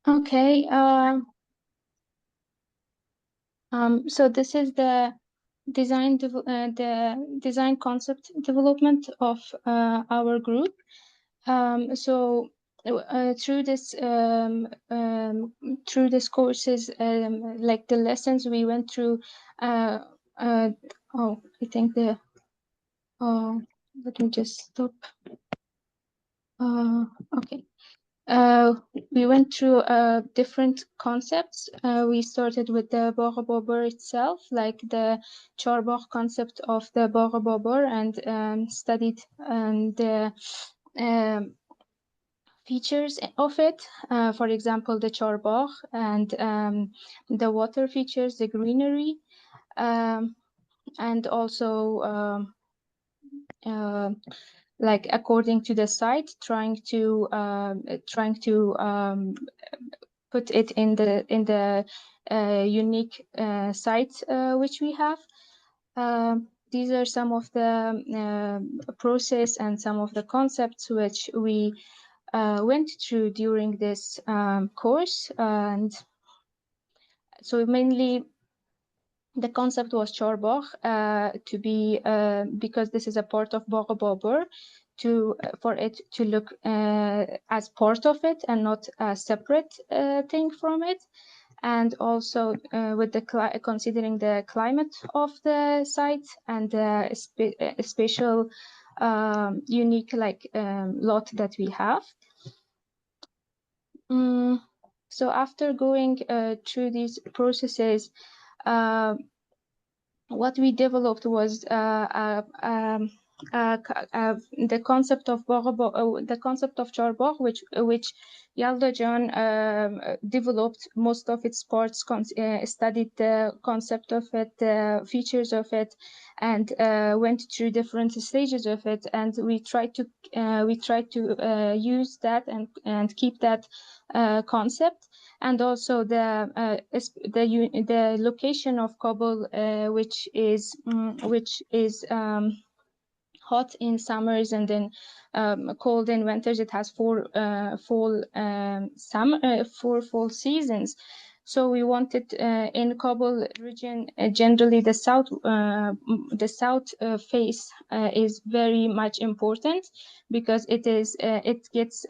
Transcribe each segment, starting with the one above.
Okay. So this is the design concept development of our group. So through this courses, like the lessons we went through. Oh, I think the. Let me just stop. Okay. We went through different concepts. We started with the BAGH-E-BABUR itself, like the Charbagh concept of the BAGH-E-BABUR, and studied the um, features of it. For example, the Charbagh and the water features, the greenery, and also like according to the site, trying to put it in the unique site which we have. These are some of the process and some of the concepts which we went through during this course. And so mainly the concept was Charbagh to be because this is a part of BAGH-E-BABUR, for it to look as part of it and not a separate thing from it. And also with the considering the climate of the site and the special unique lot that we have. So after going through these processes, what we developed was the concept of the concept of Charbagh, which Yalda John developed most of its parts, studied the concept of it, the features of it, and went through different stages of it. And we tried to use that and keep that concept. And also the location of Kabul, which is hot in summers and then cold in winters. It has four fall seasons. So we wanted in Kabul region, generally the south face is very much important, because it gets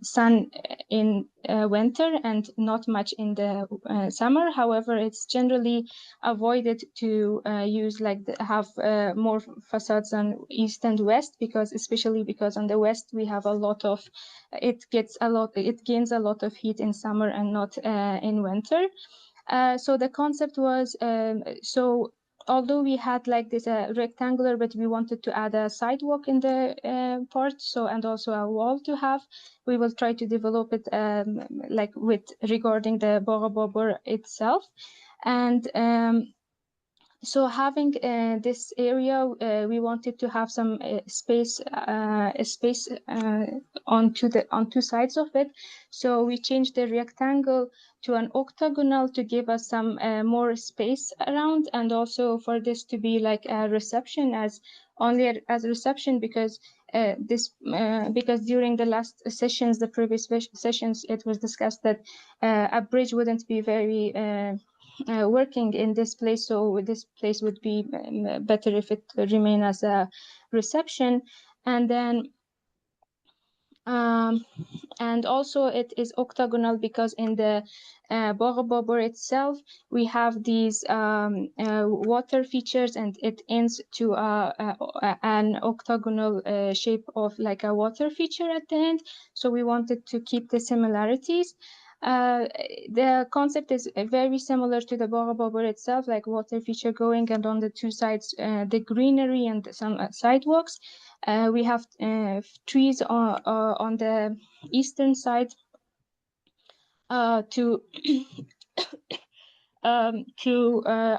sun in winter and not much in the summer. However, it's generally avoided to use have more facades on east and west, especially because on the west we have a lot of it gains a lot of heat in summer and not in winter. So the concept was so although we had like this rectangular, but we wanted to add a sidewalk in the part, so, and also a wall to have. We will try to develop it like with regarding the BAGH-E-BABUR itself. And so having this area, we wanted to have some space on two sides of it. So we changed the rectangle to an octagonal to give us some more space around, and also for this to be like a reception, as reception, because because during the last sessions, the previous sessions, it was discussed that a bridge wouldn't be very working in this place, so this place would be better if it remain as a reception. And then and also it is octagonal because in the BAGH-E-BABUR itself we have these water features, and it ends to an octagonal shape of like a water feature at the end. So we wanted to keep the similarities. The concept is very similar to the BAGH-E-BABUR itself, like water feature going, and on the two sides the greenery and some sidewalks. We have trees on the eastern side to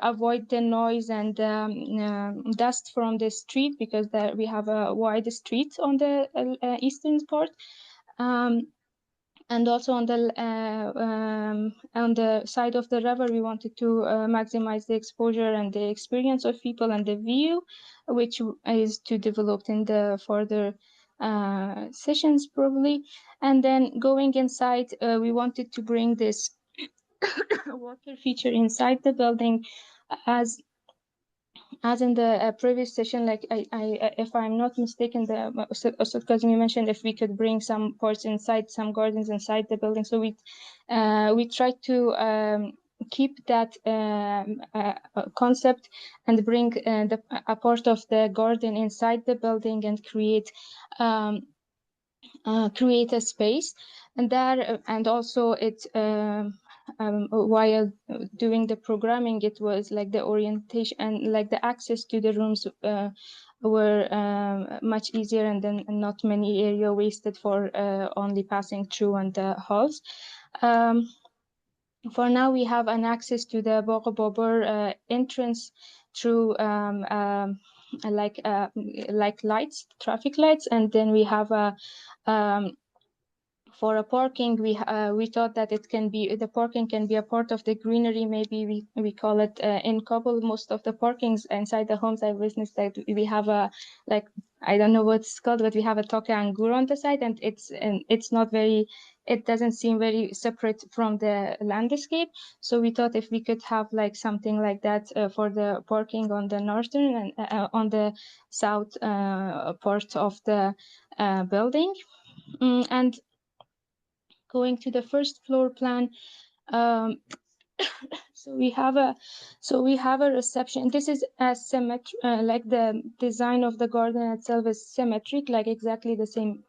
avoid the noise and dust from the street, because there we have a wide street on the eastern part. And also on the side of the river, we wanted to maximize the exposure and the experience of people and the view, which is to develop in the further sessions probably. And then going inside, we wanted to bring this water feature inside the building, as in the previous session, like if I'm not mistaken, the Ustad Kazmi mentioned if we could bring some parts inside, some gardens inside the building. So we tried to keep that concept and bring a part of the garden inside the building and create a space. And that and also it while doing the programming, it was like the orientation and like the access to the rooms were much easier, and then not many area wasted for only passing through on the halls. For now, we have an access to the BAGH-E-BABUR entrance through like lights, traffic lights, and then we have a for a parking, we thought that the parking can be a part of the greenery. Maybe we call it in Kabul. Most of the parkings inside the homes I witnessed that we have a, like, I don't know what it's called, but we have a Toka Angur on the side, and it's not very. It doesn't seem very separate from the landscape. So we thought if we could have like something like that for the parking on the northern and on the south part of the building. And going to the first floor plan, um, we have a reception. This is as symmetric, like the design of the garden itself is symmetric, like exactly the same.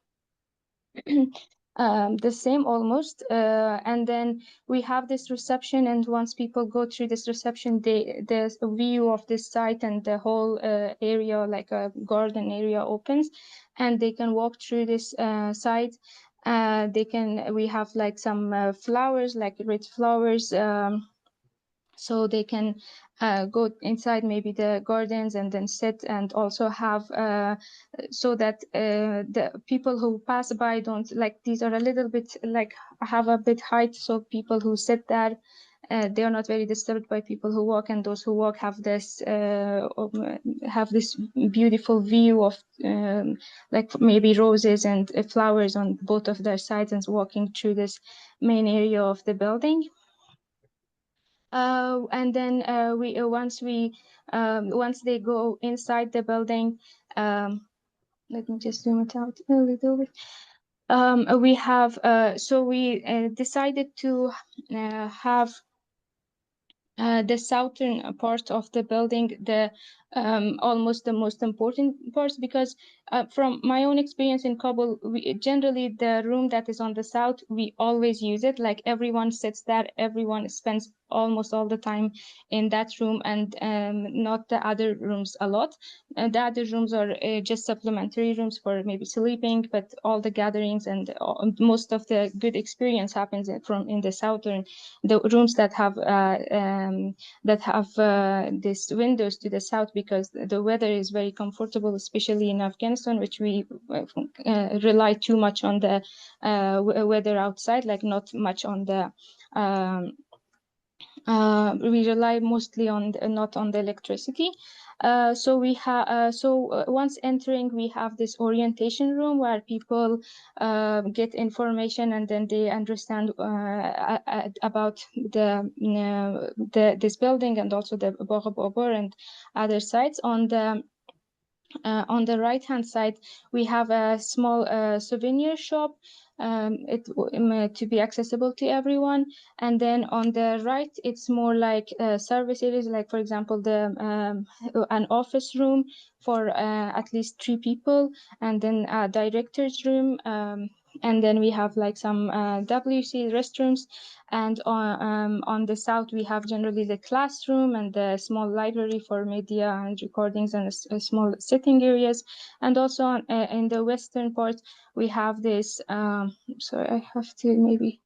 The same almost, and then we have this reception, and once people go through this reception, there's a view of this site, and the whole area, like a garden area, opens, and they can walk through this site. We have like some flowers, like red flowers, so they can go inside maybe the gardens and then sit, and also have so that the people who pass by don't, like, these are a little bit like have a bit height, so people who sit there they are not very disturbed by people who walk, and those who walk have this beautiful view of like maybe roses and flowers on both of their sides, and walking through this main area of the building. And then once they go inside the building, let me just zoom it out a little bit. We have we decided to have the southern part of the building, almost the most important parts, because from my own experience in Kabul, generally the room that is on the south, we always use it. Like everyone sits there, everyone spends almost all the time in that room, and not the other rooms a lot. The other rooms are just supplementary rooms for maybe sleeping, but all the gatherings and most of the good experience happens in the southern, the rooms that have these windows to the south, because the weather is very comfortable, especially in Afghanistan, which we rely too much on the weather outside, like not much on the we rely mostly on not on the electricity. Once entering, we have this orientation room where people get information, and then they understand about this building, and also the BAGH-E-BABUR and other sites. On the right-hand side, we have a small souvenir shop, to be accessible to everyone. And then on the right, it's more like service areas, like for example, an office room for at least 3 people, and then a director's room. And then we have like some WC restrooms. And on the south, we have generally the classroom and the small library for media and recordings, and small sitting areas. And also in the western part, we have this, sorry, I have to maybe,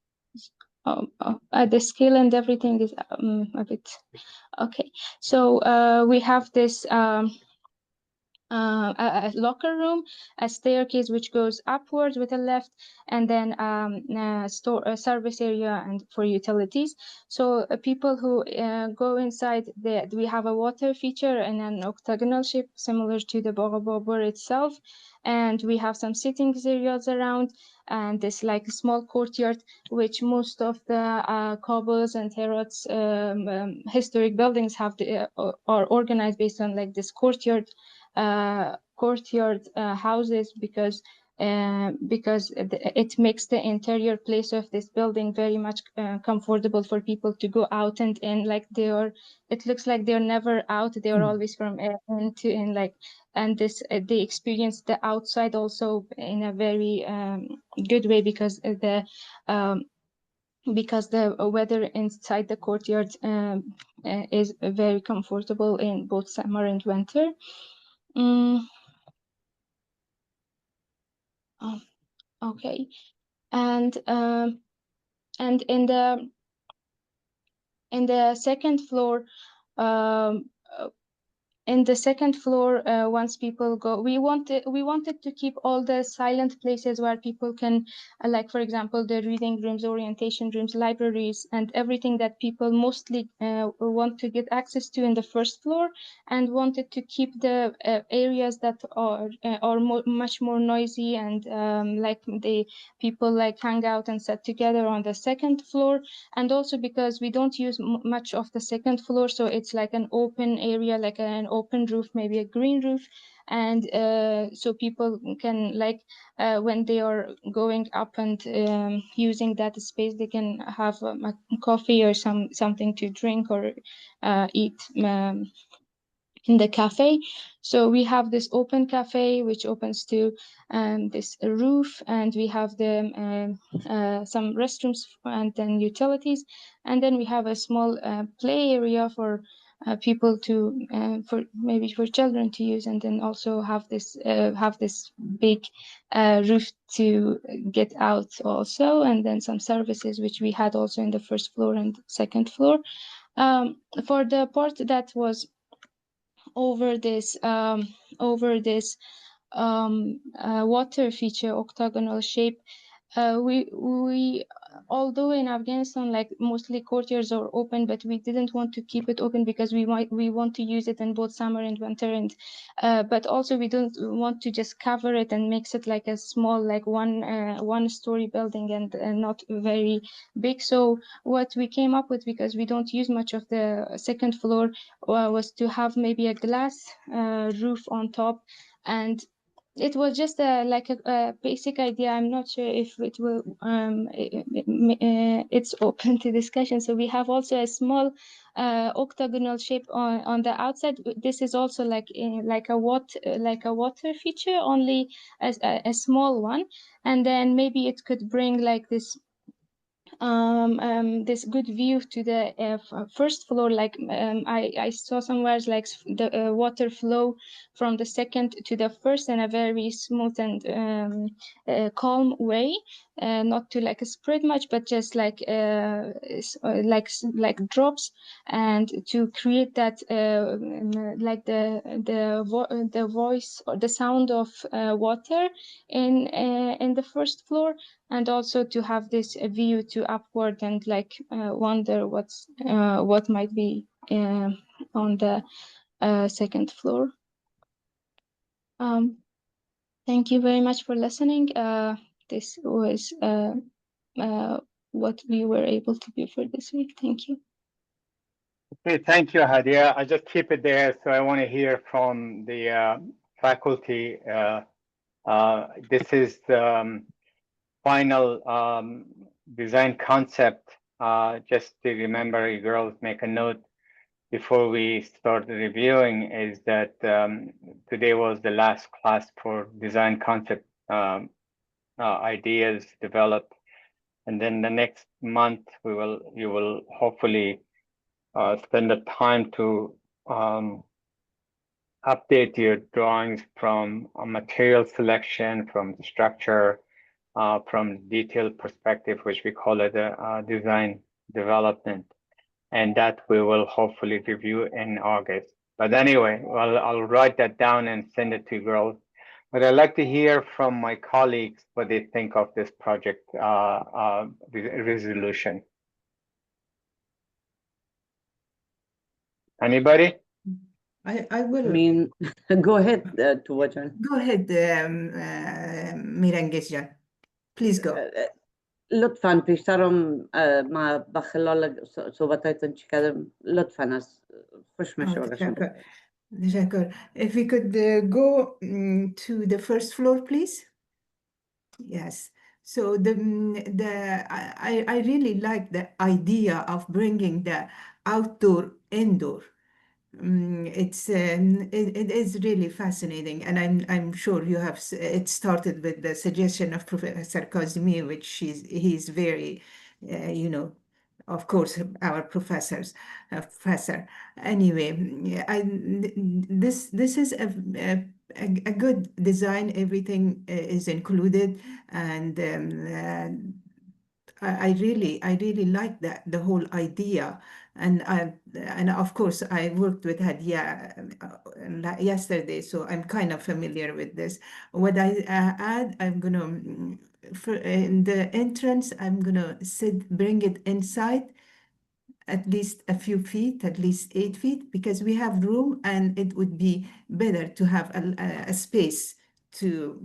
the scale and everything is a bit, okay. So we have this, a locker room, a staircase which goes upwards with a left, and then a service area and for utilities. So people who go inside, we have a water feature in an octagonal shape similar to the BAGH-E-BABUR itself, and we have some sitting areas around, and this like a small courtyard, which most of the Kabul's and Herat's historic buildings have are organized based on like this courtyard houses, because it makes the interior place of this building very much comfortable for people to go out and in. Like it looks like they're never out. They're always from in to in, like, and this they experience the outside also in a very good way, because the weather inside the courtyard is very comfortable in both summer and winter. Oh, okay. And in the second floor, um, in the second floor, once people go, we wanted to keep all the silent places where people can, like for example, the reading rooms, orientation rooms, libraries, and everything that people mostly want to get access to in the first floor, and wanted to keep the areas that are much more noisy and like the people like hang out and sit together on the second floor. And also because we don't use much of the second floor, so it's like an open area, like an open roof, maybe a green roof, and so people can, like, when they are going up and using that space, they can have a coffee or something to drink or eat in the cafe. So we have this open cafe which opens to this roof, and we have some restrooms and then utilities, and then we have a small play area for people to for maybe for children to use, and then also have this big roof to get out also, and then some services which we had also in the first floor and second floor. For the part that was over this water feature, octagonal shape, we although in Afghanistan, like, mostly courtyards are open, but we didn't want to keep it open because we want to use it in both summer and winter, and but also we don't want to just cover it and makes it like a small, like one story building and not very big. So what we came up with, because we don't use much of the second floor, was to have maybe a glass roof on top, and it was just a basic idea. I'm not sure if it will it's open to discussion. So we have also a small octagonal shape on the outside. This is also like a water feature, only a small one, and then maybe it could bring like this good view to the first floor. Like I saw somewhere like the water flow from the second to the first in a very smooth and calm way, not to like spread much, but just like drops, and to create that like the voice or the sound of water in the first floor, and also to have this view to upward and like wonder what might be on the second floor. Thank you very much for listening. This was what we were able to do for this week. Thank you. Okay, thank you, Hadia. I just keep it there. So I want to hear from the faculty. This is the final design concept. Just to remember, you girls make a note before we start reviewing, is that today was the last class for design concept ideas developed, and then the next month you will hopefully spend the time to update your drawings from material selection, from the structure, from detailed perspective, which we call it design development, and that we will hopefully review in August. But anyway, well, I'll write that down and send it to you girls. But I'd like to hear from my colleagues what they think of this project resolution. Anybody? I will. I mean, go ahead, Tuwajan. Go ahead, Mirangesjan. Please go. لطفا پیشترم ما با خلال صحبتایتان چی کردم لطفا از خوش میشه وقتشون تشکر. تشکر. If we could go to the first floor, please. Yes. So I really like the idea of bringing the outdoor indoor. It is really fascinating, and I'm sure you have. It started with the suggestion of Professor Kazimi, which he's very, of course, our professor. Anyway, this is a good design. Everything is included, and I really like that, the whole idea. And of course, I worked with Hadia yesterday, so I'm kind of familiar with this. What I add, I'm gonna in the entrance, I'm gonna bring it inside at least a few feet, at least 8 feet, because we have room, and it would be better to have a space to,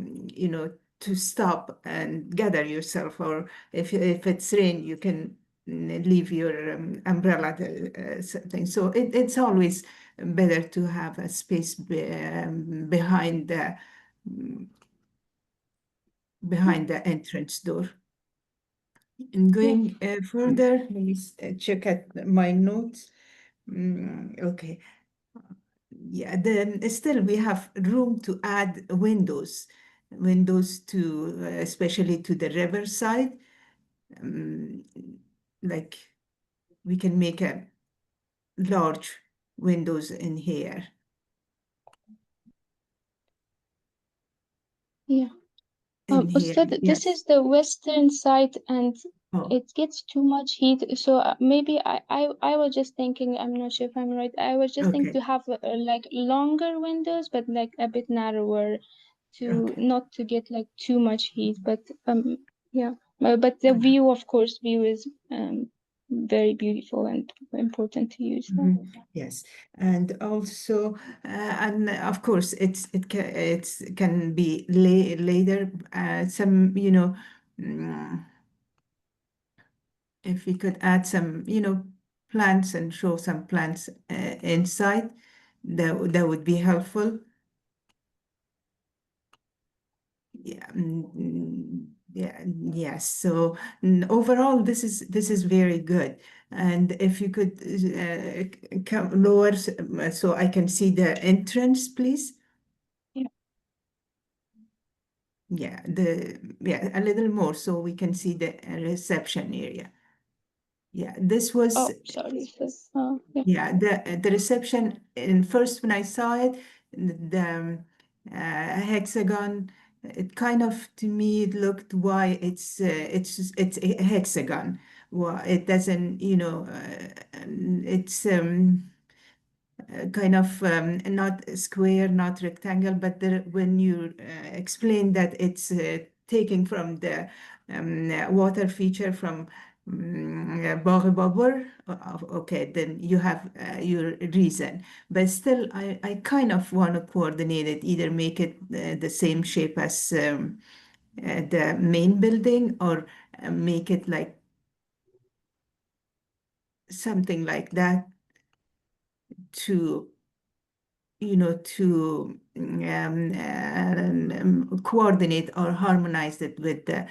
to stop and gather yourself, or if it's rain, you can leave your umbrella thing. So it's always better to have a space behind the entrance door. And going further, let me check at my notes. Okay. Yeah, then still we have room to add windows to, especially to the river side. Like we can make a large windows in here. Yeah. In here, Ustad, this yes. is the western side, and Oh, it gets too much heat. So maybe I was just thinking, I'm not sure if I'm right. I was just thinking okay. to have like longer windows, but like a bit narrower, to Okay. not to get like too much heat. But yeah. But the view, of course, is very beautiful and important to use. Yes, and also, and of course, it can be later. Some, if we could add some, plants and show some plants inside, that would be helpful. Yeah, yes. So overall, this is very good. And if you could come lower, so I can see the entrance, please. Yeah. Yeah, a little more so we can see the reception area. Yeah, this was. Oh, sorry. Yeah, the reception, and first when I saw it, the hexagon, it kind of, to me, it looked why it's a hexagon. Well, it doesn't, it's kind of not square, not rectangle, but when you explain that it's taking from the water feature from BAGH-E-BABUR, okay, then you have your reason. But still, I kind of want to coordinate it, either make it the same shape as the main building, or make it like something like that to coordinate or harmonize it with the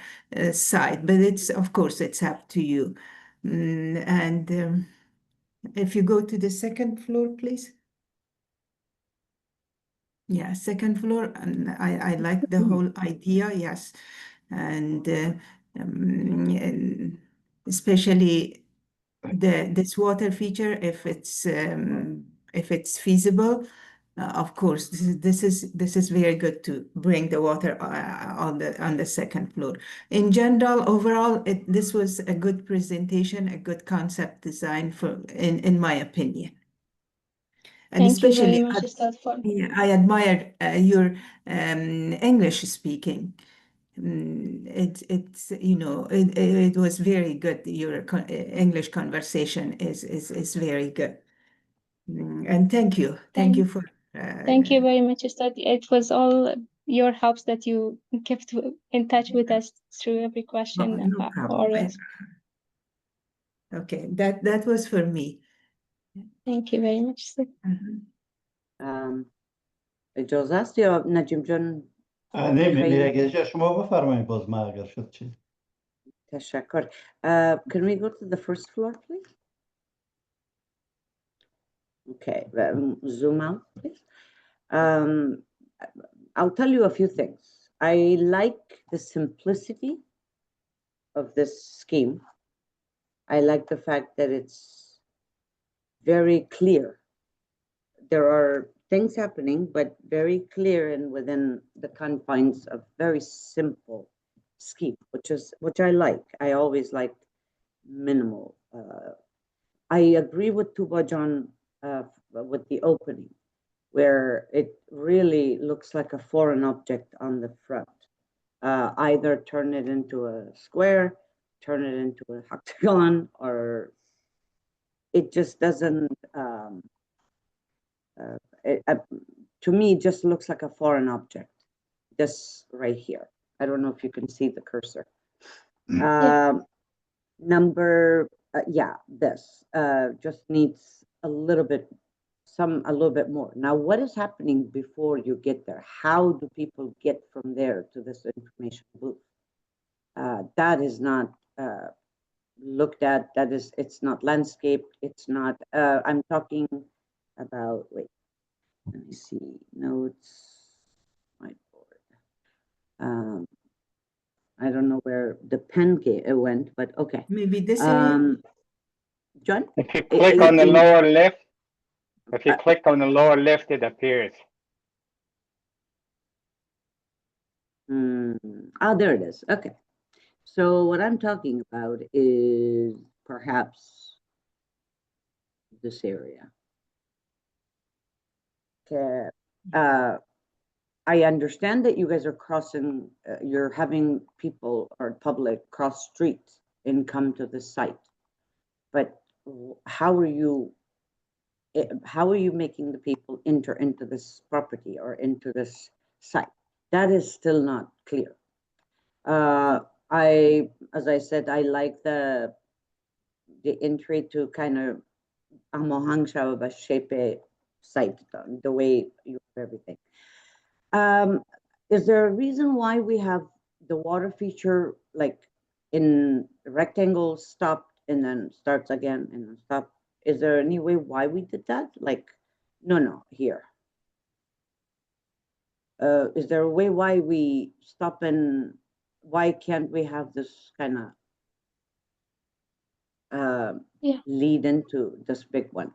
site. But it's, of course, it's up to you. And if you go to the second floor, please. Yeah, second floor, and I like the whole idea, yes. And especially this water feature, if it's feasible. Of course, this is very good to bring the water on the second floor. In general, overall, this was a good presentation, a good concept design in my opinion. And Thank you very especially, much, Ustad, for I admire your English speaking. It's it was very good. Your English conversation is very good. And thank you thank, for thank you very much, Ustad. It was all your helps that you kept in touch with us through every question no problem. or us. Okay, that was for me. Thank you very much, Ustad. اجازه است یا نجیم جان؟ نمیره اگه شما بفرمایید باز ما اگر شد چی. تشکر. Can we go to the first floor, please? Okay, zoom out, please. I'll tell you a few things. I like the simplicity of this scheme. I like the fact that it's very clear. There are things happening, but very clear and within the confines of very simple scheme, which I like. I always like minimal. I agree with Tubajan with the opening, where it really looks like a foreign object on the front. Either turn it into a square, turn it into a octagon, or it just doesn't. To me, it just looks like a foreign object. This right here. I don't know if you can see the cursor. This just needs a little bit more. Now, what is happening before you get there? How do people get from there to this information booth? That is not looked at. It's not landscaped. It's not. I'm talking about. Wait, let me see notes. Whiteboard. I don't know where the pen went, but okay. Maybe this John? If you click on the lower left, it appears. There it is. Okay. So what I'm talking about is perhaps this area. Okay. I understand that you guys are crossing, you're having people or public cross streets and come to the site, but how are you making the people enter into this property or into this site? That is still not clear. As I said, I like the entry to kind of Amohang Shawaba shape site, the way you have everything. Is there a reason why we have the water feature like in rectangle stopped and then starts again and then stop? Is there any way why we did that? Like, no, here. Is there a way why we stop and why can't we have this kind of lead into this big one?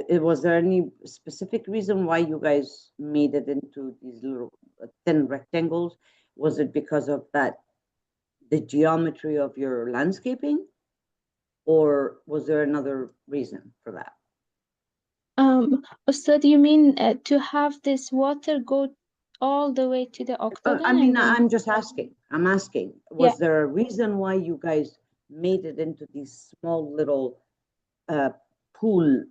Was there any specific reason why you guys made it into these little thin rectangles? Was it because of the geometry of your landscaping, or was there another reason for that? Ustad, you mean to have this water go all the way to the octagon? I mean, I'm just asking. I'm asking. Was there a reason why you guys made it into these small little pool?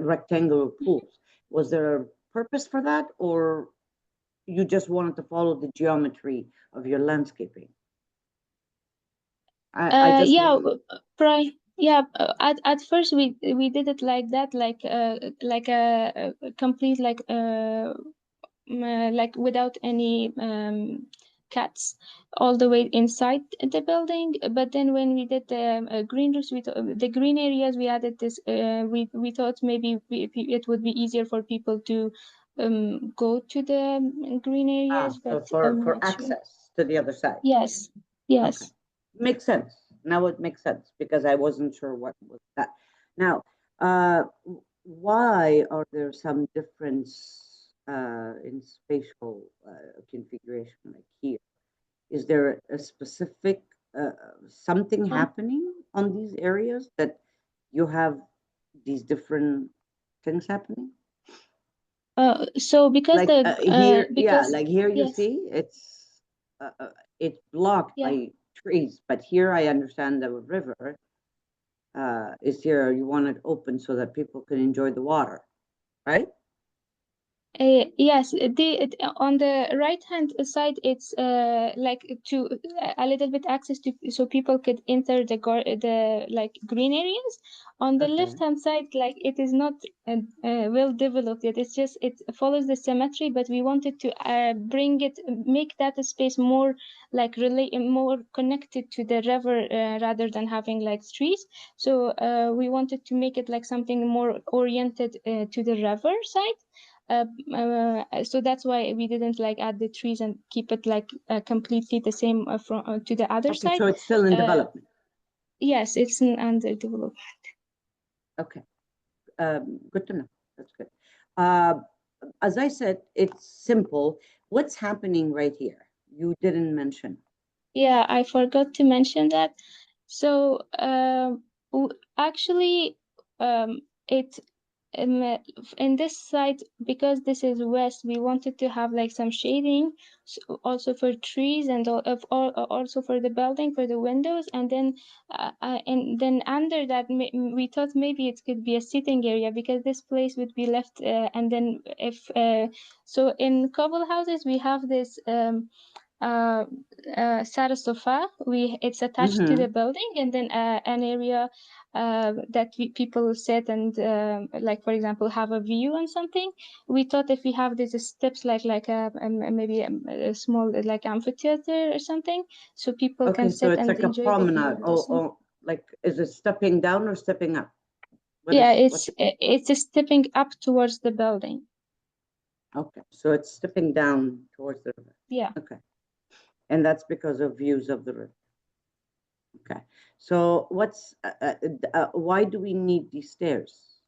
Rectangular pools. Was there a purpose for that, or you just wanted to follow the geometry of your landscaping? At first we did it like that, like a complete like without any cuts all the way inside the building. But then when we did the green roofs, the green areas, we added this. We thought maybe it would be easier for people to go to the green areas. But for access to the other side. Yes. Okay. Makes sense. Now it makes sense because I wasn't sure what was that. Now, why are there some difference in spatial configuration like here? Is there a specific something happening on these areas that you have these different things happening? So because Like the here, yeah, because like here you yes, see it's blocked yeah. by trees, but here I understand the river is here. You want it open so that people can enjoy the water, right? Yes, on the right hand side, it's like to a little bit access to so people could enter the like green areas. On the Okay. left hand side, like it is not well developed yet. It's just it follows the symmetry, but we wanted to bring it, make that space more like more connected to the river rather than having like trees. So we wanted to make it like something more oriented to the river side. So that's why we didn't like add the trees and keep it like completely the same from to the other Okay, side. so it's still in development. Yes, it's under development. Okay, good to know. That's good. As I said, it's simple. What's happening right here? You didn't mention. Yeah, I forgot to mention that. So actually, it in this side, because this is west, we wanted to have like some shading also for trees and also for the building, for the windows, and then under that we thought maybe it could be a sitting area because this place would be left and then if so in couple houses we have this uh, Sara sofa. It's attached to the building, and then an area that people sit and like for example have a view on something. We thought if we have these steps like maybe a small like amphitheater or something, so people Okay, can so sit it's and like a enjoy the view. promenade. Oh, like is it stepping down or stepping up? Yeah, What's it's stepping up towards the building. okay, so it's stepping down towards the river. Yeah. Okay, and that's because of views of the river. Okay, so why do we need these stairs?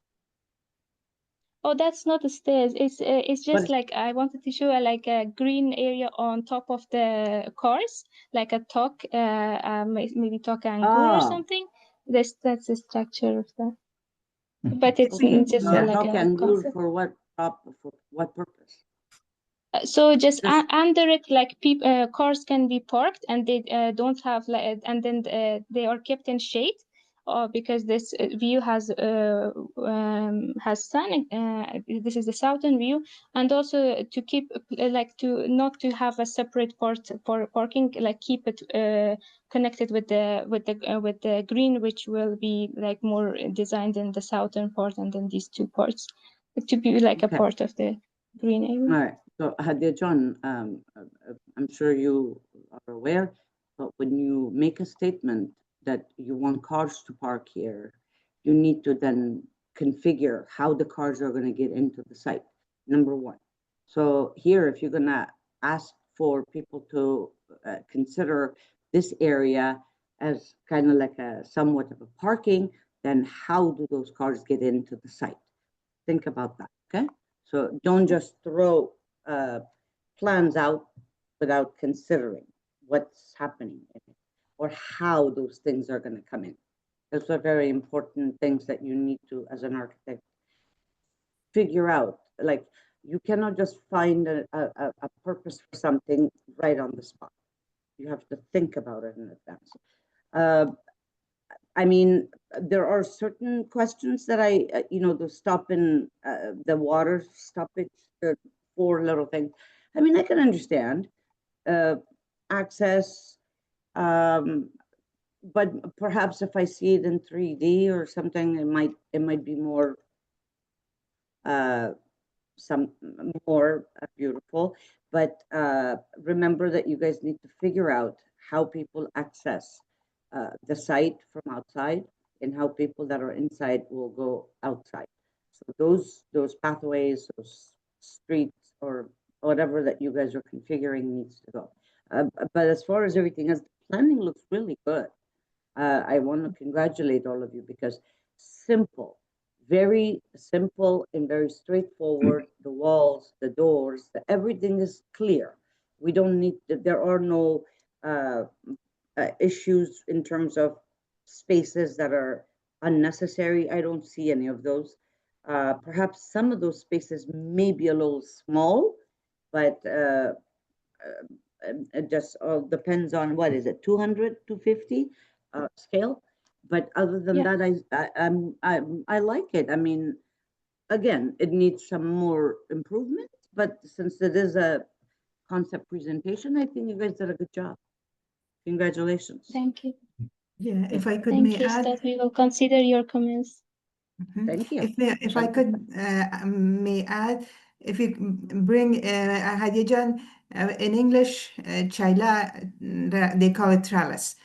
Oh, that's not the stairs. It's But just like I wanted to show like a green area on top of the cars, like a talk, maybe talk angur or something. That's the structure of that. But it's okay, just so like talk a angur concept. for what purpose? So just Just under it, like cars can be parked, and they don't have like, and then they are kept in shade, because this view has sun. This is the southern view, and also to keep like to not to have a separate part for parking, like keep it connected with the green, which will be like more designed in the southern part, and then these two parts to be like a okay. part of the green area. All right. So Hadia John, I'm sure you are aware, but when you make a statement that you want cars to park here, you need to then configure how the cars are going to get into the site, number one. So here, if you're going to ask for people to consider this area as kind of like a somewhat of a parking, then how do those cars get into the site? Think about that, okay? So don't just throw plans out without considering what's happening in it or how those things are going to come in. Those are very important things that you need to, as an architect, figure out. Like you cannot just find a purpose for something right on the spot. You have to think about it in advance. I mean, there are certain questions that the stop in the water stoppage, the 4 little things. I mean, I can understand access, but perhaps if I see it in 3D or something, it might be more beautiful. But remember that you guys need to figure out how people access the site from outside and how people that are inside will go outside. So those pathways, those streets, or whatever that you guys are configuring needs to go. But as far as everything else, the planning looks really good. I want to congratulate all of you because simple, very simple and very straightforward. The walls, the doors, everything is clear. We don't need, there are no issues in terms of spaces that are unnecessary. I don't see any of those. Perhaps some of those spaces may be a little small, but it just all depends on what is it, 200, 250 scale. But other than Yeah. that, I like it. I mean, again, it needs some more improvement, but since it is a concept presentation, I think you guys did a good job. Congratulations. Thank you. Yeah, if I could Thank may you, add. Ustad. We will consider your comments. Thank you. If I could may add, if you bring Hadijan in English, Chaila, they call it trellis.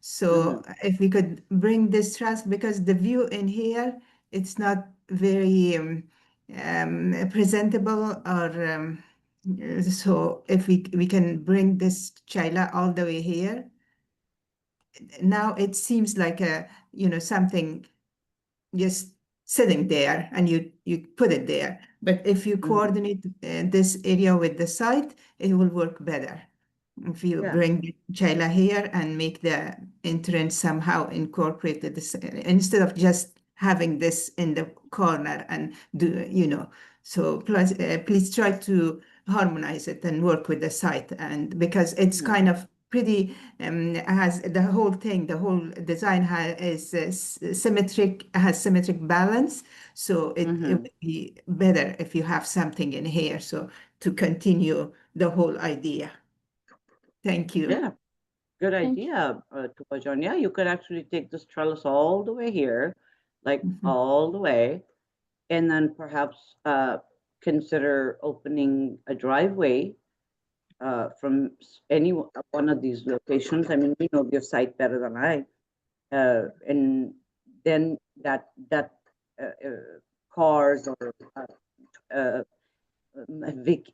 So if we could bring this trellis, because the view in here, it's not very presentable, or so if we can bring this Chaila all the way here, now it seems like something just sitting there, and you put it there. But if you coordinate this area with the site, it will work better. If you bring Chayla here and make the entrance somehow incorporated this, instead of just having this in the corner and so plus please try to harmonize it and work with the site, and because it's kind of pretty has the whole thing, the whole design has symmetric balance, so it would be better if you have something in here, so to continue the whole idea. Thank you. Yeah, good idea, Tupajan. Yeah, you could actually take this trellis all the way here, like all the way, and then perhaps consider opening a driveway from any one of these locations. I mean, you know your site better than I, and then that cars or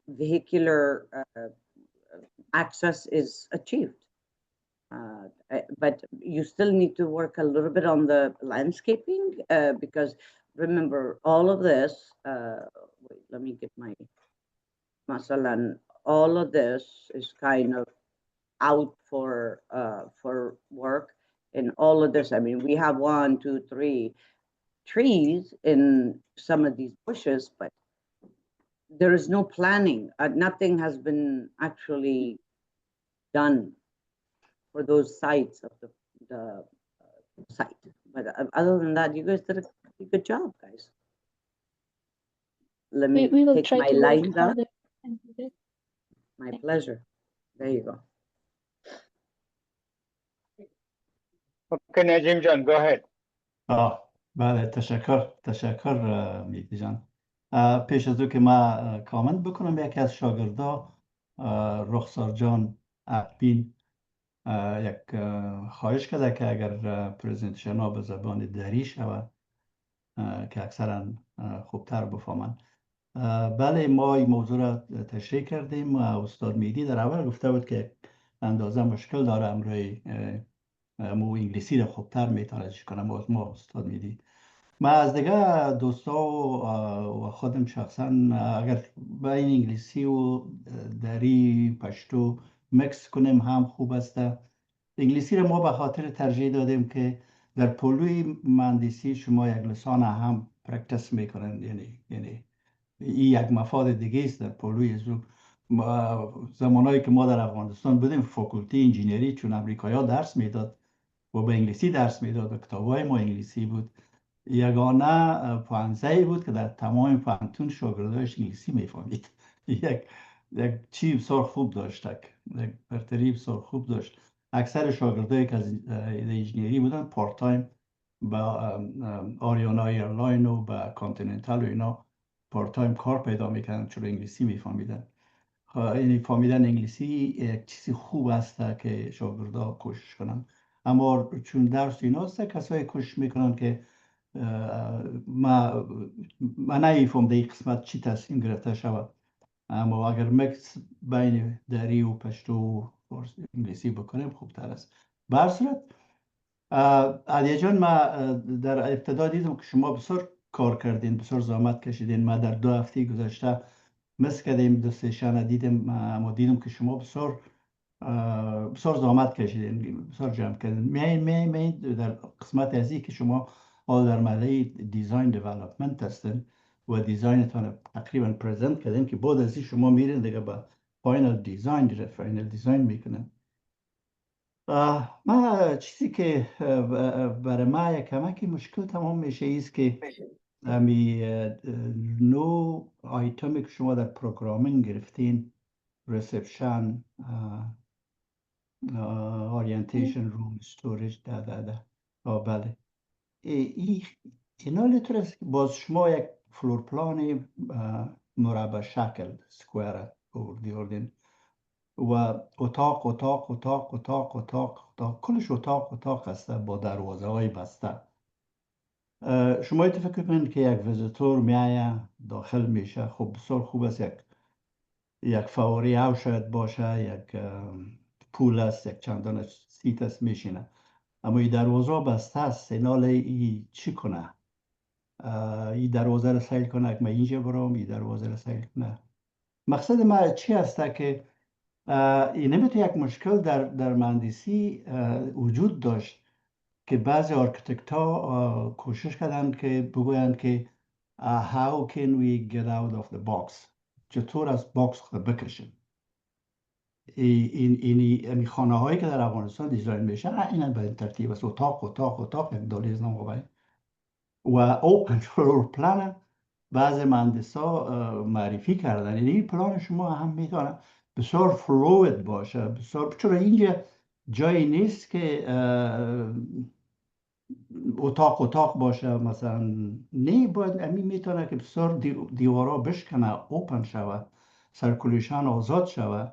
vehicular access is achieved. But you still need to work a little bit on the landscaping because remember all of this. Wait, let me get my masalan. All of this is kind of out for work, and all of this. I mean, we have 1, 2, 3 trees in some of these bushes, but there is no planning. Nothing has been actually done for those sites of the site. But other than that, you guys did a good job, guys. Let me we will take try my to work lines out. harder and do that. My pleasure. There you go. Okay, Najim John, go ahead. بله تشکر مهدی جان. پیش از او که ما کامنت بکنم، یکی از شاگردا رخسار جان اقبین یک خواهش کرده که اگر پریزنتیشن ها به زبان دری شود که اکثرا خوبتر بفهمن. بله، ما این موضوع را تشریح کردیم. استاد مهدی در اول گفته بود که اندازه مشکل داره امروی مو انگلیسی را خوبتر میتونش کنم از ما استاد مهدی. ما از دیگه دوستا و خودم شخصا اگر بین انگلیسی و دری پشتو مکس کنیم هم خوب است. انگلیسی را ما به خاطر ترجیح دادیم که در پلوی مهندسی شما یک لسان هم پرکتس میکنن، یعنی این یک مفاد دیگه است در پلوی زمانایی که ما در افغانستان بودیم فاکولتی انجینری چون امریکایی درس میداد و به انگلیسی درس میداد و کتابای ما انگلیسی بود، یگانه پانزهی بود که در تمام پانتون شاگردایش انگلیسی میفهمید. یک چی بسیار خوب داشت، یک برتری بسیار خوب داشت. اکثر شاگردایی که از انجینری بودن پارت تایم با آریانا ایرلاین و با کانتیننتال و اینا پارت تایم کار پیدا میکردن چون انگلیسی میفهمیدن. یعنی فهمیدن انگلیسی یک چیزی خوب است که شاگردا کوشش کنن، اما چون درس ایناست کسایی کوشش میکنن که ما نمیفهم در قسمت چی تصمیم گرفته شود، اما اگر مکس بین دری و پشتو و انگلیسی بکنیم خوبتر است. به هر صورت علی جان، ما در ابتدا دیدم که شما بسیار کار کردین، بسیار زحمت کشیدین. ما در 2 هفته گذشته مس کردیم دو سشن دیدیم، اما دیدم که شما بسیار زحمت کشیدین، بسیار جمع کردین. می در قسمت ازی که شما حال در مرحله دیزاین دیولپمنت هستن و دیزاینتان تقریبا پرزنت کردیم که بعد از این شما میرین دیگه با فاینل دیزاین میکنن. من چیزی که برای ما یک کمکی مشکل تمام میشه ایست که همی نوع آیتمی که شما در پروگرامینگ گرفتین، ریسپشن، اورینتیشن روم، استوریج، بله اینا لیتر است که باز شما یک فلور پلان مربع شکل سکویر آوردین و اتاق کلش اتاق است با دروازه های بسته. شما فکر کنید که یک ویزیتور میایه داخل میشه، خب بسیار خوب است یک فواری او شاید باشه، یک پول است، یک چندان سیت است میشینه، اما این دروازه بسته است. سینال ای چی کنه؟ این دروازه رو سیل کنه که من اینجا برام، این دروازه رو سیل کنه. مقصد ما چی است که این نمیتونه یک مشکل در مهندسی وجود داشت که بعضی آرکیتکت ها کوشش کردن که بگویند که how can we get out of the box، چطور از باکس خود بکشیم. این خانه هایی که در افغانستان دیزاین میشه اینا به این ترتیب است، اتاق یک دالیز نموبایی و اوپن فلور پلان بعض مهندسا معرفی کردن. یعنی این پلان شما هم میتونه بسیار فلوید باشه، بسیار، چرا اینجا جایی نیست که اتاق باشه مثلا، نه باید امی میتونه که بسیار دیوارا بشکنه، اوپن شوه، سرکولیشن آزاد شوه.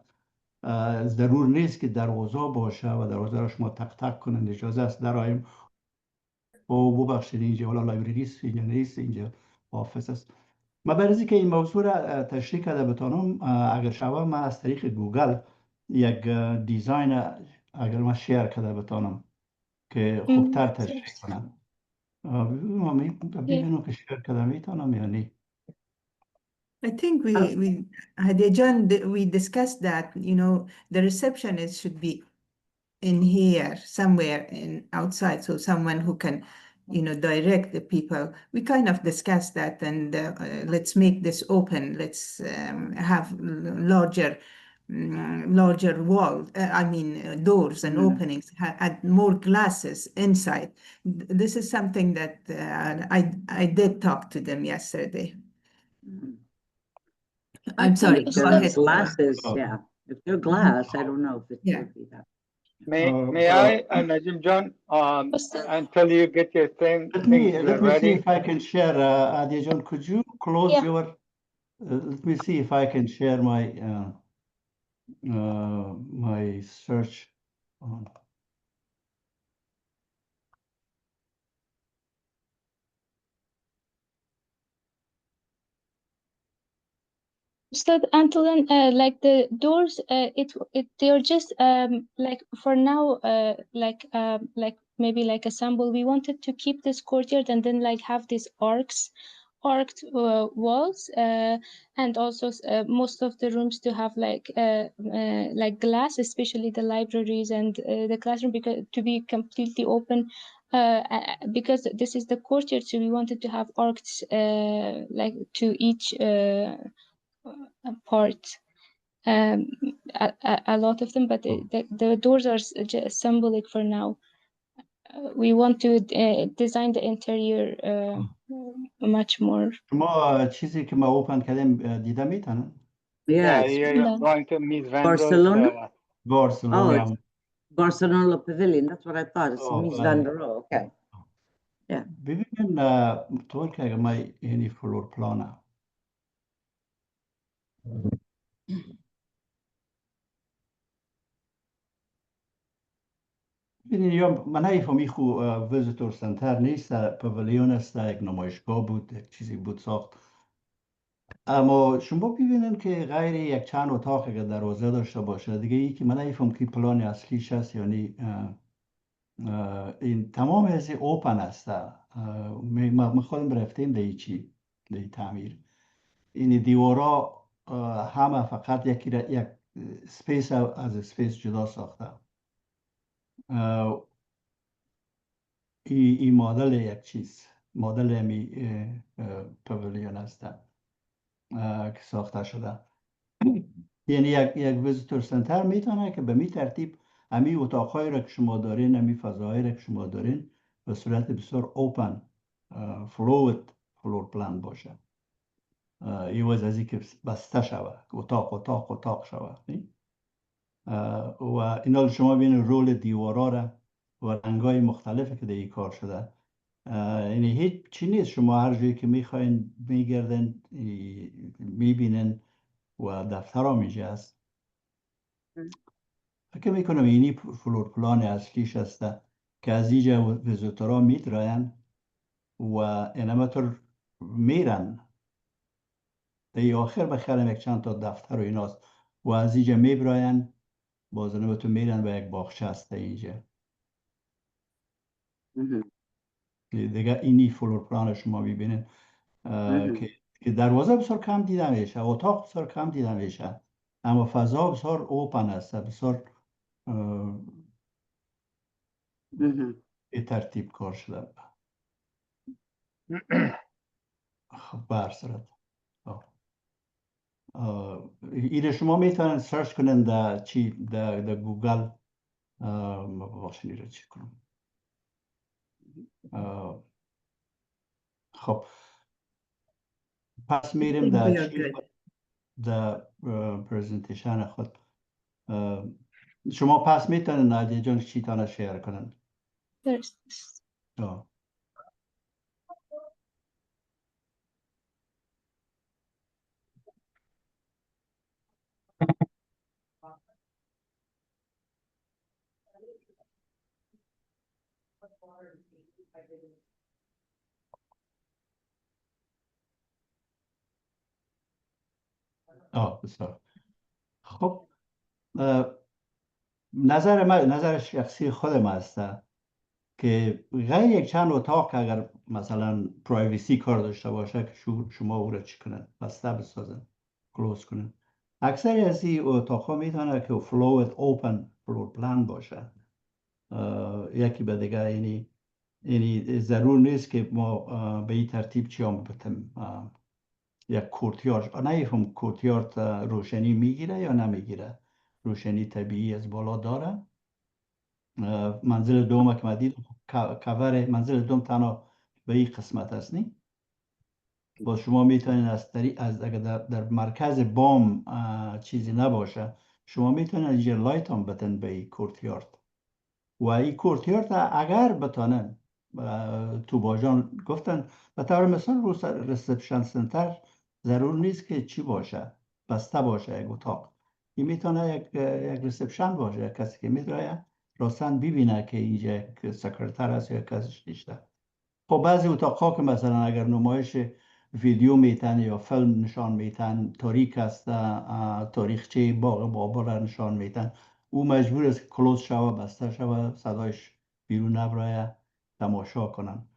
ضرور نیست که دروازه باشه و دروازه را شما تق کنن، اجازه است درایم و ببخشید اینجا حالا لایبرری است، اینجا نیست، اینجا آفیس است. من برای که این موضوع را تشریح کرده بتانم، اگر شوه من از طریق گوگل یک دیزاین اگر من شیر کرده بتانم که خوبتر تشریح کنم، ببینم که شیر کرده میتونم یا نه. I think Hadijan, we discussed that, the receptionist should be in here somewhere outside, so someone who can, direct the people. We kind of discussed that, and let's make this open. Let's have larger wall. Doors and openings, add more glasses inside. This is something that I did talk to them yesterday. I'm sorry. If Go they're ahead. glasses, yeah. If they're glass, I don't know if it would be that. May I, Najim John, until you get your things Let me see ready. if I can share. Adijan, could you close your? Let me see if I can share my my search. Ustad, Antolin, like the doors, they're just like for now, like maybe like a sample. We wanted to keep this courtyard and then like have these arced walls, and also most of the rooms to have like glass, especially the libraries and the classroom, because to be completely open. Because this is the courtyard, so we wanted to have arcs like to each part, a lot of them, but the doors are just symbolic for now. We want to design the interior much more. شما چیزی که ما اوپن کردیم دیده میتونن؟ Yes. You're going to Ms. Van Barcelona? Barcelona. Oh, Barcelona Pavilion. That's what I thought. It's Mies van der Rohe. Okay. Yeah. ببینن طور که اگه ما یعنی فلور پلانه ببینید، یا من نیفهمی خوب ویزیتور سنتر نیست، پاویلیون است، یک نمایشگاه بود، یک چیزی بود ساخت. اما شما ببینید که غیر یک چند اتاق اگر دروازه داشته باشه دیگه، ای که من نیفهم که پلان اصلیش است، یعنی این تمام از اوپن است. ما خودم رفتیم به چی به تعمیر، این دیوارا همه فقط یک سپیس از سپیس جدا ساخته. این مدل یک چیز، مدل می پاویلیون است که ساخته شده. یعنی یک ویزیتور سنتر میتونه که به می ترتیب امی اتاقهای را که شما دارین، امی فضاهایی را که شما دارین به صورت بسیار اوپن فلور پلان باشه. یواز از این که بسته شود، اتاق شود. و اینا شما ببینید رول دیوارا را و رنگای مختلفی که در این کار شده. یعنی هیچ چی نیست، شما هر جایی که میخواین میگردن میبینن و دفتر ها میشه هست. فکر میکنم اینی فلور پلان اصلیش هسته که از اینجا ویزیتورها میدراین و اینما طور میرن در آخر بخیرم یک چند تا دفتر و ایناست و از اینجا میبراین باز اینما میرن به یک باغچه هست اینجا. دیگه اینی فلور پلان شما میبینید که دروازه بسیار کم دیده میشه، اتاق بسیار کم دیده میشه، اما فضا بسیار اوپن است، بسیار به ترتیب کار شده. خب بر صورت ایره شما میتونن سرچ کنن در گوگل. باشین ایره چی کنم. خب پس میریم در پرزنتیشن خود. شما پس میتونن نادیه جان چی تانه شیر کنن. بسیار خب. نظر شخصی خودم است که غیر یک چند اتاق اگر مثلا پرایویسی کار داشته باشه که شما او را چی کنن، بسته بسازن، کلوز کنن. اکثر از این اتاق ها میتونه که فلوید اوپن فلور پلان باشه، یکی به دیگه. یعنی ضرور نیست که ما به این ترتیب چی هم بتیم یک کورتیارد، نمیفهم کورتیارد روشنی میگیره یا نمیگیره، روشنی طبیعی از بالا داره. منزل دوم که ما دید کور منزل دوم تنها به این قسمت است نی. با شما میتونین از اگر در مرکز بام چیزی نباشه، شما میتونین از یه لایت هم بتن به این کورتیارد و این کورتیارد اگر بتانن تو باجان گفتن به طور مثال ریسپشن سنتر ضرور نیست که چی باشه، بسته باشه یک اتاق. این میتونه یک ریسپشن باشه، کسی که میدرایه راستن ببینه که اینجا یک سکرتر هست یا کسی نیسته. خب بعضی اتاقها که مثلا اگر نمایش ویدیو میتن یا فیلم نشان میتن، تاریک است، تاریخچه باغ بابر را نشان میتن، او مجبور است کلوز شوه، بسته شوه، صدایش بیرون نبرایه، تماشا کنن.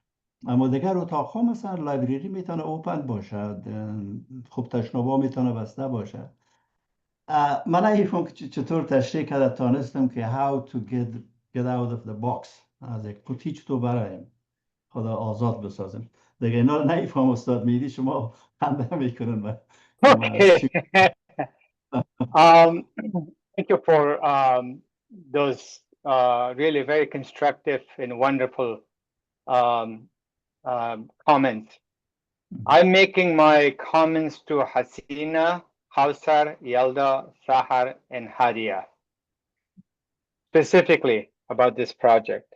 اما دیگر اتاقها مثلا لایبرری میتونه اوپن باشه، خب تشنابا میتونه بسته باشه. من نمیفهم که چطور تشریح کرده تانستم که how to get out of the box، از یک قوطی چطور برایم خدا آزاد بسازیم. دیگه اینا رو نمیفهم استاد میدی شما خنده میکنن. Okay. Thank you for those really very constructive and wonderful comments. I'm making my comments to Hasina, Hausar, Yelda, Sahar, and Hadia, specifically about this project.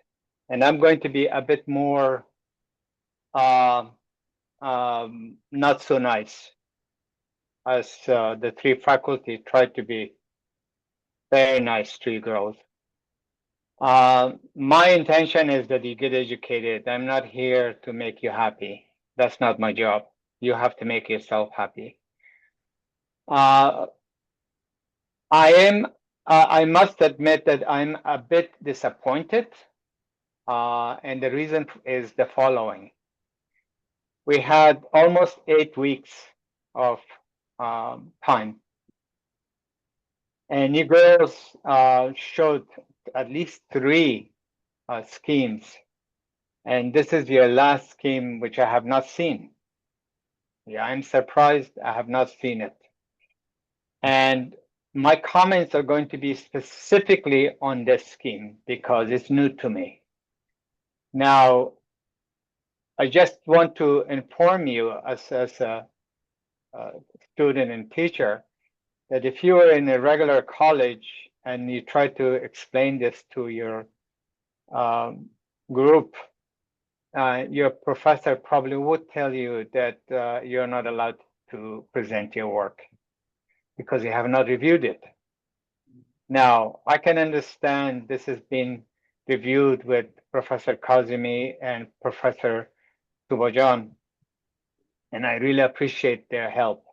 And I'm going to be a bit more not so nice, as the three faculty tried to be very nice to you girls. My intention is that you get educated. I'm not here to make you happy. That's not my job. You have to make yourself happy. I must admit that I'm a bit disappointed. And the reason is the following. We had almost 8 weeks of time. And you girls showed at least 3 schemes And this is your last scheme, which I have not seen. Yeah, I'm surprised I have not seen it. And my comments are going to be specifically on this scheme because it's new to me. Now, I just want to inform you as a student and teacher that if you are in a regular college and you try to explain this to your group, your professor probably would tell you that you're not allowed to present your work because you have not reviewed it. Now, I can understand this has been reviewed with Professor Kazemi and Professor Tubajan, and I really appreciate their help.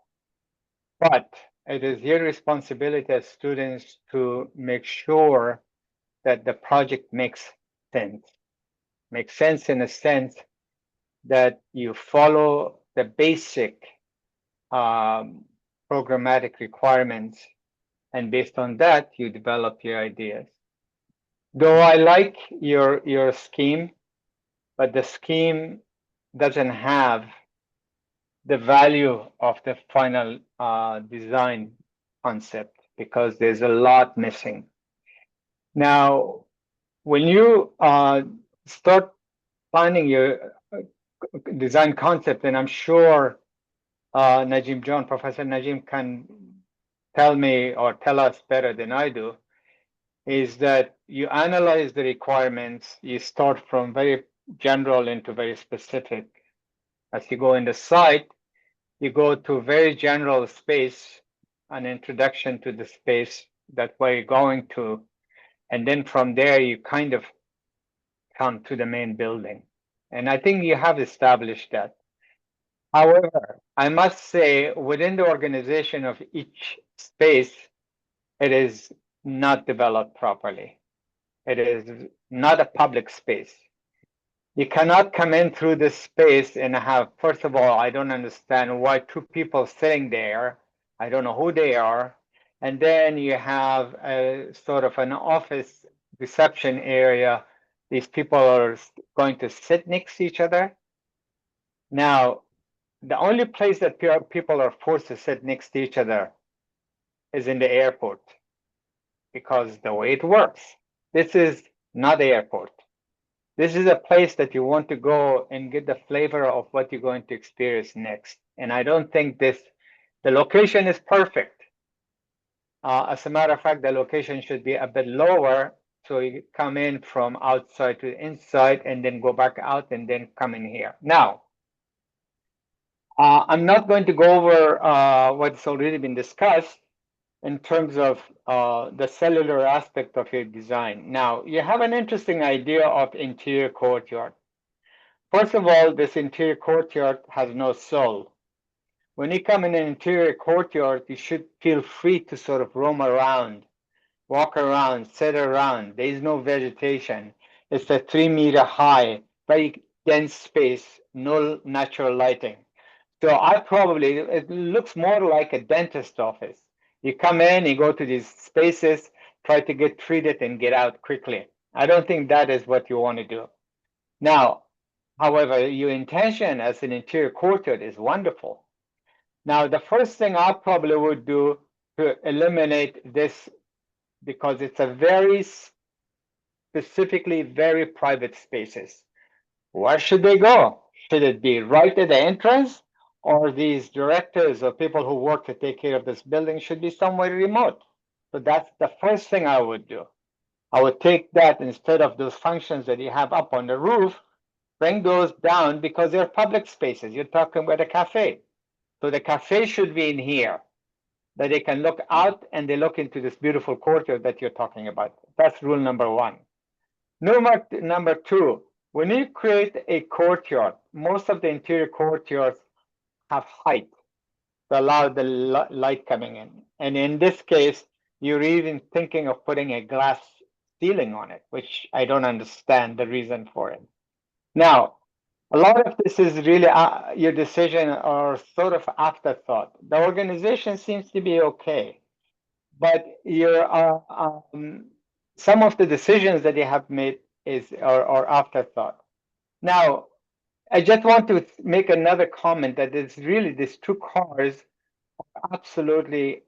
But it is your responsibility as students to make sure that the project makes sense. Makes sense in a sense that you follow the basic programmatic requirements, and based on that, you develop your ideas. Though I like your scheme, but the scheme doesn't have the value of the final design concept because there's a lot missing. Now, when you start planning your design concept, and I'm sure Najim John, Professor Najim can tell me or tell us better than I do, is that you analyze the requirements, you start from very general into very specific. As you go in the site, you go to very general space, an introduction to the space that we're going to, and then from there you kind of come to the main building. And I think you have established that. However, I must say within the organization of each space, it is not developed properly. It is not a public space. You cannot come in through this space and have, first of all, I don't understand why two people sitting there. I don't know who they are. And then you have a sort of an office reception area. These people are going to sit next to each other. Now, the only place that people are forced to sit next to each other is in the airport because the way it works. This is not the airport. This is a place that you want to go and get the flavor of what you're going to experience next. And I don't think the location is perfect. As a matter of fact, the location should be a bit lower. So you come in from outside to inside and then go back out and then come in here. Now, I'm not going to go over what's already been discussed in terms of the cellular aspect of your design. Now, you have an interesting idea of interior courtyard. First of all, this interior courtyard has no soul. When you come in an interior courtyard, you should feel free to sort of roam around, walk around, sit around. There is no vegetation. It's a 3-meter high, very dense space, no natural lighting. So it looks more like a dentist office. You come in, you go to these spaces, try to get treated and get out quickly. I don't think that is what you want to do. Now, however, your intention as an interior courtyard is wonderful. Now, the first thing I probably would do to eliminate this, because it's a very specifically very private spaces. Where should they go? Should it be right at the entrance? Or these directors or people who work to take care of this building should be somewhere remote? So that's the first thing I would do. I would take that instead of those functions that you have up on the roof, bring those down because they're public spaces. You're talking about a cafe. So the cafe should be in here, that they can look out and they look into this beautiful courtyard that you're talking about. That's rule number one. Number two, when you create a courtyard, most of the interior courtyards have height to allow the light coming in. And in this case, you're even thinking of putting a glass ceiling on it, which I don't understand the reason for it. Now, a lot of this is really your decision or sort of afterthought. The organization seems to be okay, but some of the decisions that you have made are afterthought. Now, I just want to make another comment that it's really these two cars are absolutely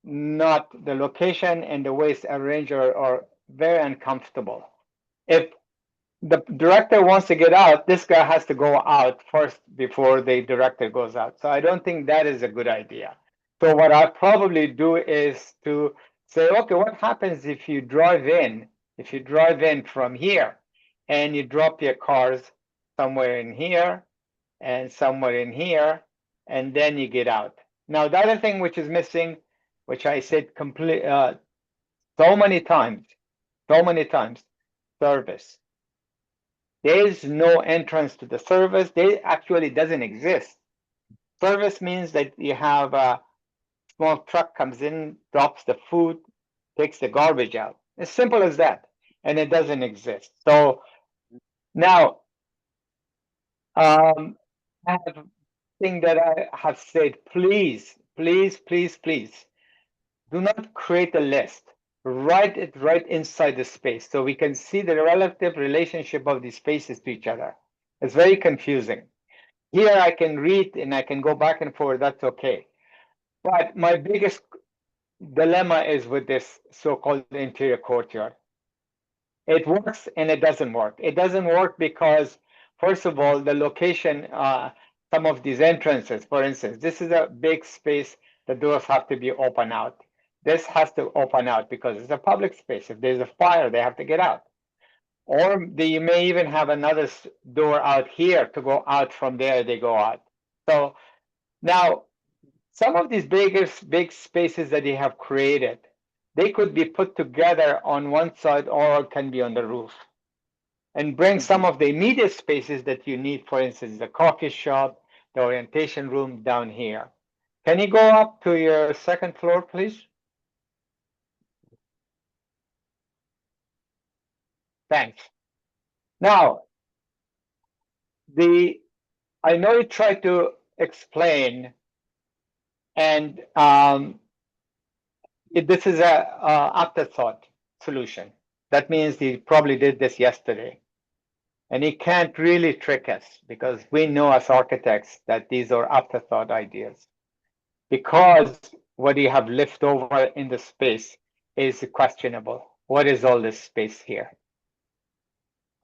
not the location and the way it's arranged are very uncomfortable. If the director wants to get out, this guy has to go out first before the director goes out. So I don't think that is a good idea. So what I probably do is to say, okay, what happens if you drive in? If you drive in from here and you drop your cars somewhere in here and somewhere in here, and then you get out. Now, the other thing which is missing, which I said so many times, service. There is no entrance to the service. There actually doesn't exist. Service means that you have a small truck comes in, drops the food, takes the garbage out. As simple as that. And it doesn't exist. So now, I have a thing that I have said, please, please, please, please, do not create a list. Write it right inside the space so we can see the relative relationship of these spaces to each other. It's very confusing. Here I can read and I can go back and forth, that's okay. But my biggest dilemma is with this so-called interior courtyard. It works and it doesn't work. It doesn't work because, first of all, the location, some of these entrances, for instance, this is a big space, the doors have to be open out. This has to open out because it's a public space. If there's a fire, they have to get out. Or you may even have another door out here to go out from there, they go out. So now, some of these big spaces that they have created, they could be put together on one side or can be on the roof. And bring some of the immediate spaces that you need, for instance, the coffee shop, the orientation room down here. Can you go up to your second floor, please? Thanks. Now, I know you tried to explain, and this is a afterthought solution. That means he probably did this yesterday. And he can't really trick us because we know as architects that these are afterthought ideas. Because what you have left over in the space is questionable. What is all this space here?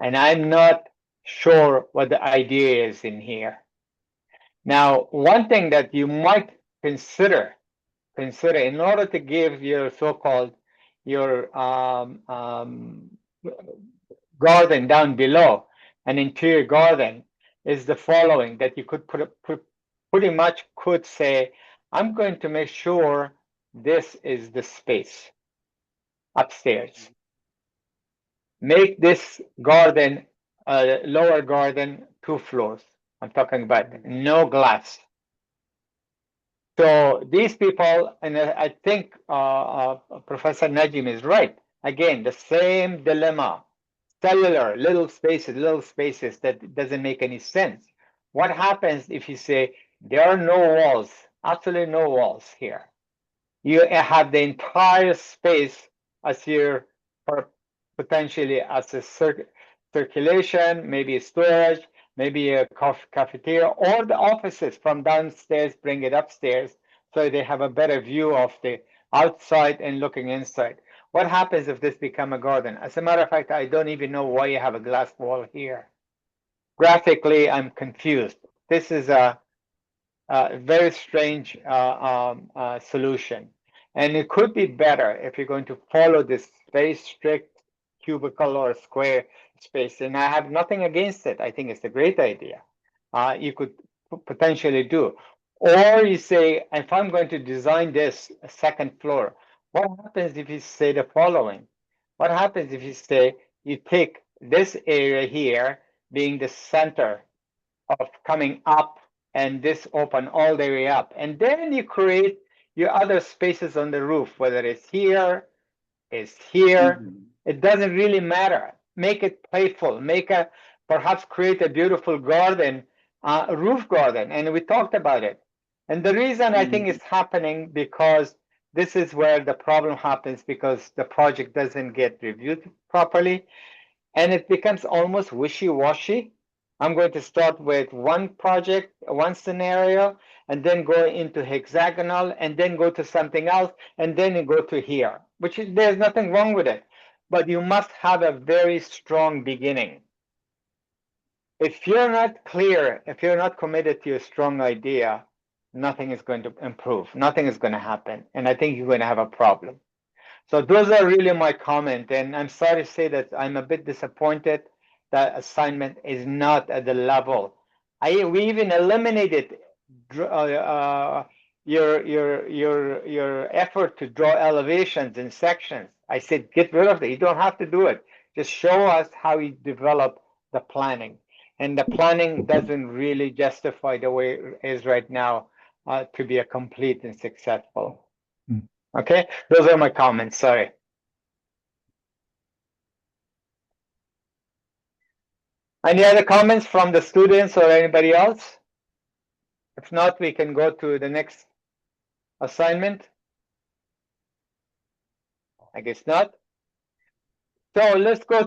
And I'm not sure what the idea is in here. Now, one thing that you might consider in order to give your so-called your garden down below, an interior garden, is the following, that you could pretty much could say, I'm going to make sure this is the space upstairs. Make this garden, lower garden, 2 floors. I'm talking about no glass. So these people, and I think Professor Najim is right. Again, the same dilemma. Cellular, little spaces that doesn't make any sense. What happens if you say there are no walls, absolutely no walls here? You have the entire space as your, or potentially as a circulation, maybe a storage, maybe a cafeteria, or the offices from downstairs, bring it upstairs so they have a better view of the outside and looking inside. What happens if this become a garden? As a matter of fact, I don't even know why you have a glass wall here. Graphically, I'm confused. This is a very strange solution. And it could be better if you're going to follow this very strict cubicle or square space. And I have nothing against it. I think it's a great idea. You could potentially do. Or you say, if I'm going to design this second floor, what happens if you say the following? What happens if you say you take this area here being the center of coming up and this open all the way up, and then you create your other spaces on the roof, whether it's here, it doesn't really matter. Make it playful, perhaps create a beautiful garden, a roof garden, and we talked about it. And the reason I think it's happening because this is where the problem happens, because the project doesn't get reviewed properly. and it becomes almost wishy-washy. I'm going to start with one project, one scenario, and then go into hexagonal, and then go to something else, and then go to here, which is, there's nothing wrong with it. But you must have a very strong beginning. If you're not clear, if you're not committed to a strong idea, nothing is going to improve. Nothing is going to happen. And I think you're going to have a problem. So those are really my comment. And I'm sorry to say that I'm a bit disappointed that assignment is not at the level. We even eliminated your effort to draw elevations in sections. I said, get rid of it. You don't have to do it. Just show us how you develop the planning. And the planning doesn't really justify the way it is right now to be a complete and successful. Okay, those are my comments. Sorry. Any other comments from the students or anybody else? If not, we can go to the next assignment. I guess not. So let's go